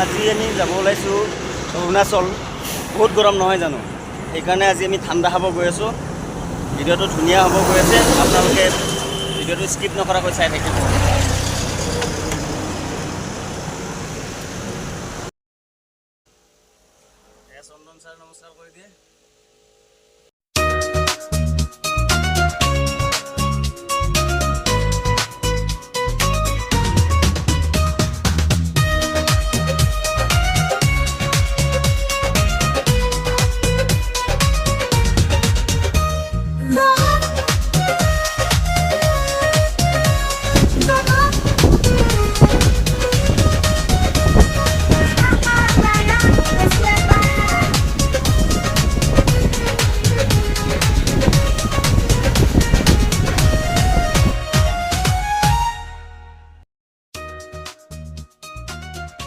আজি আমি যাব ওলাইছোঁ অৰুণাচল। বহুত গৰম নহয় জানো, সেইকাৰণে আজি আমি ঠাণ্ডা খাব গৈ আছোঁ। ভিডিঅ'টো ধুনীয়া হ'ব গৈ আছে, আপোনালোকে ভিডিঅ'টো স্কিপ নকৰাকৈ চাই থাকিব। চন্দন ছাৰ নমস্কাৰ কৰি দিয়ে।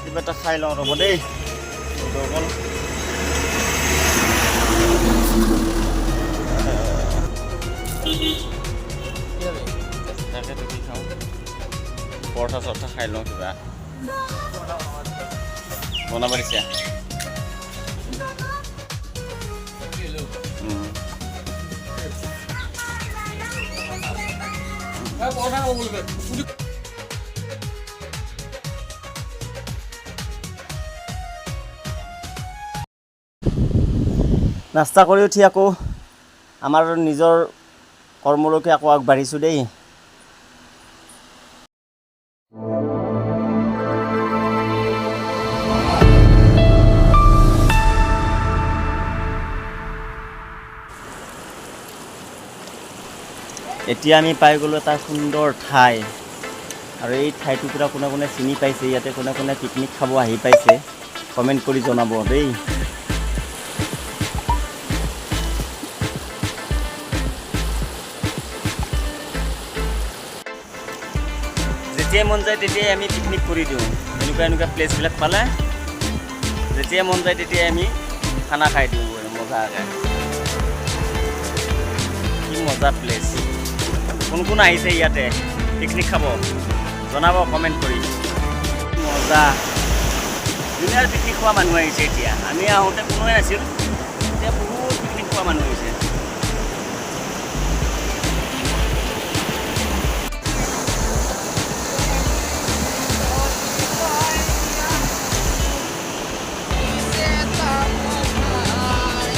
কিবা এটা খাই লওঁ ৰ'ব দেই। তাকেতো কি খাওঁ, পৰঠা চৰঠা খাই লওঁ, কিবা বনাব দিছে। নাস্তা কৰি উঠি আকৌ আমাৰ নিজৰ কৰ্মলৈকে আকৌ আগবাঢ়িছোঁ দেই। এতিয়া আমি পাই গ'লোঁ এটা সুন্দৰ ঠাই, আৰু এই ঠাইটুকুৰা কোনে কোনে চিনি পাইছে, ইয়াতে কোনে কোনে পিকনিক খাব আহি পাইছে, কমেণ্ট কৰি জনাব দেই। যেতিয়াই মন যায় তেতিয়াই আমি পিকনিক কৰি দিওঁ। এনেকুৱা প্লেচবিলাক পালে যেতিয়াই মন যায় তেতিয়াই আমি খানা খাই দিওঁ মজাকৈ। কি মজা প্লেচ। কোন কোন আহিছে ইয়াতে পিকনিক খাব জনাব কমেণ্ট কৰি। মজা ধুনীয়া পিকনিক খোৱা মানুহ আহিছে এতিয়া। আমি আহোঁতে কোনোৱে নাছিল, এতিয়া বহুত পিকনিক খোৱা মানুহ আহিছে।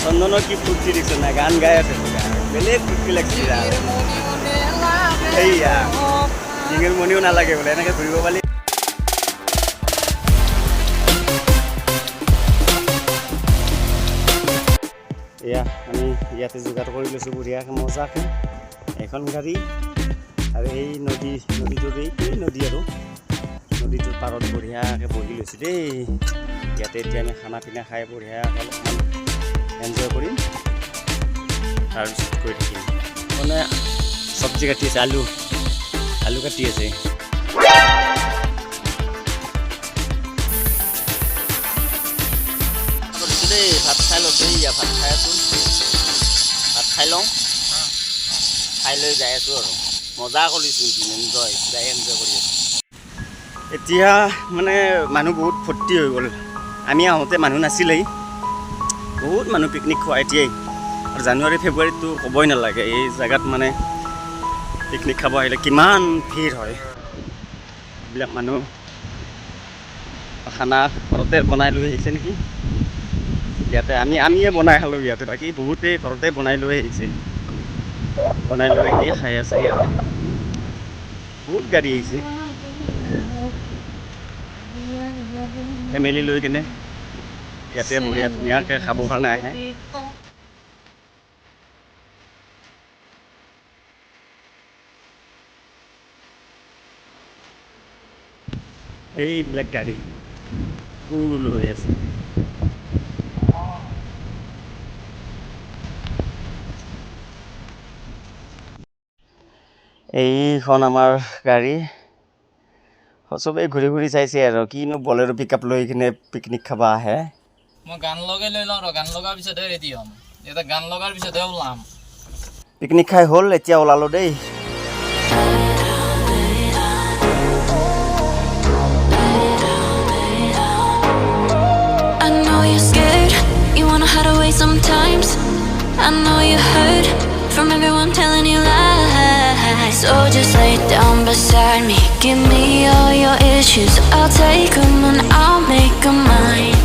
চন্দনৰ কি ফূৰ্তি দিছে না, গান গাই আছে, বেলেগ ফূৰ্তি লাগিছে। এইয়া ডিঙিৰ মণিও নালাগে বোলে, এনেকৈ ঘূৰিব পাৰি। এয়া আমি ইয়াতে যোগাৰ কৰি লৈছোঁ বঢ়িয়াকৈ মজাকৈ এখন গাড়ী, আৰু এই নদীটোৰ এই নদী আৰু নদীটোৰ পাৰত বঢ়িয়াকৈ বহি লৈছোঁ দেই। ইয়াতে এতিয়া আমি খানা পিনা খাই বঢ়িয়াকৈ অলপমান এনজয় কৰিম, তাৰপিছত কৰি থাকিম। মানে চব্জি কাটি আছে, আলু কাটি আছে। দেই ভাত খাই লৈছোঁ, এইয়া ভাত খাই আছোঁ। ভাত খাই লওঁ, খাই লৈ যাই আছোঁ আৰু মজা কৰিছোঁ। এনজয় কৰি আছোঁ। এতিয়া মানে মানুহ বহুত ফূৰ্তি হৈ গ'ল। আমি আহোঁতে মানুহ নাছিলেই, বহুত মানুহ পিকনিক খোৱা এতিয়াই। আৰু জানুৱাৰী ফেব্ৰুৱাৰীতটো ক'বই নালাগে, এই জেগাত মানে পিকনিক খাব আহিলে কিমান ভিৰ হয়। এইবিলাক মানুহ খানা ঘৰতে বনাই লৈ আহিছে নেকি ইয়াতে। আমিয়ে বনাই খালোঁ ইয়াতে, বাকী বহুতেই ঘৰতে বনাই লৈ আহিছে, বনাই লৈ আহি খাই আছে ইয়াতে। বহুত গাড়ী আহিছে ফেমিলি লৈ কিনে ইয়াতে বঢ়িয়া ধুনীয়াকৈ খাবৰ কাৰণে আহে। এইবিলাক গাড়ী লৈ আছে। এইখন আমাৰ গাড়ী, চবেই ঘূৰি ঘূৰি চাইছে আৰু কিনো বলেৰো পিক আপ লৈ কিনে পিকনিক খাব আহে। মই গান লগাই লৈ লওঁ, গান লগাৰ পিছতহে ৰেডি হ'ম। এতিয়া গান লগাৰ পিছতহে ওলাম। পিকনিক খাই হ'ল, এতিয়া ওলালোঁ দেই। sometimes. I know you heard from everyone telling you lies. So just lay down beside me, give me all your issues. I'll take them and I'll make them mine.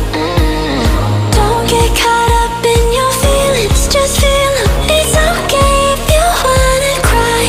Don't get caught up in your feelings, just feel them. It's okay if you wanna cry.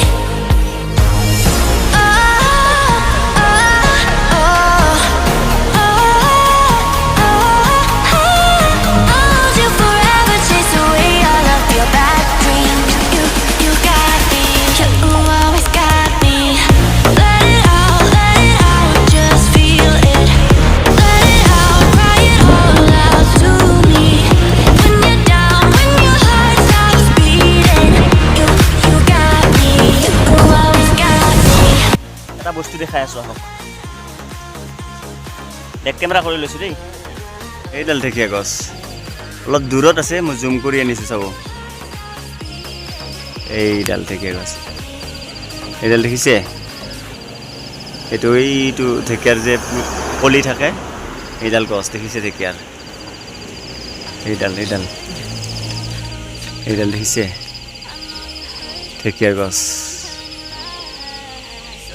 এটা বস্তু দেখাই আছোঁ আহক back camera কৰি লৈছোঁ দেই এইডাল ঢেকীয়া গছ অলপ দূৰত আছে মই জুম কৰি আনিছোঁ চাব এইডাল ঢেকীয়া গছ এইডাল দেখিছে এইটো ঢেকীয়াৰ যে কলি থাকে এইডাল গছ দেখিছে ঢেকীয়াৰ এইডাল দেখিছে ঢেকীয়াৰ গছ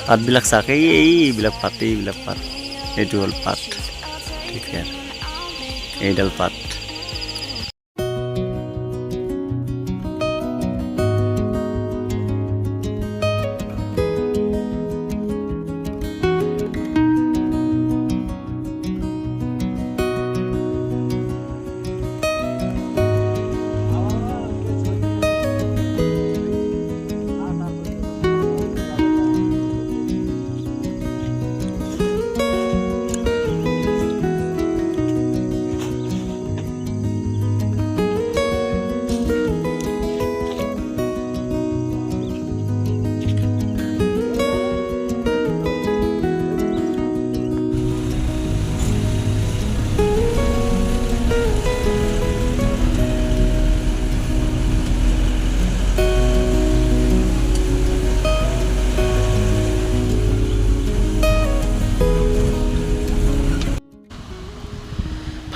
পাতবিলাক চাকে এইবিলাক পাত এইটো হ'ল পাত ঢেকীয়াৰ এইডাল পাত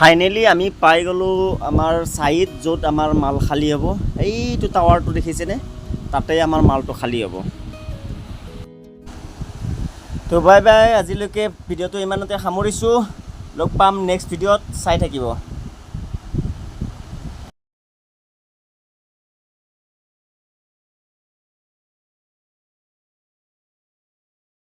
ফাইনেলি আমি পাই গ'লোঁ আমাৰ চাইড য'ত আমাৰ মাল খালী হ'ব এইটো টাৱাৰটো দেখিছেনে তাতে আমাৰ মালটো খালী হ'ব তো বাই বাই আজিলৈকে ভিডিঅ'টো ইমানতে সামৰিছোঁ লগ পাম নেক্সট ভিডিঅ'ত চাই থাকিব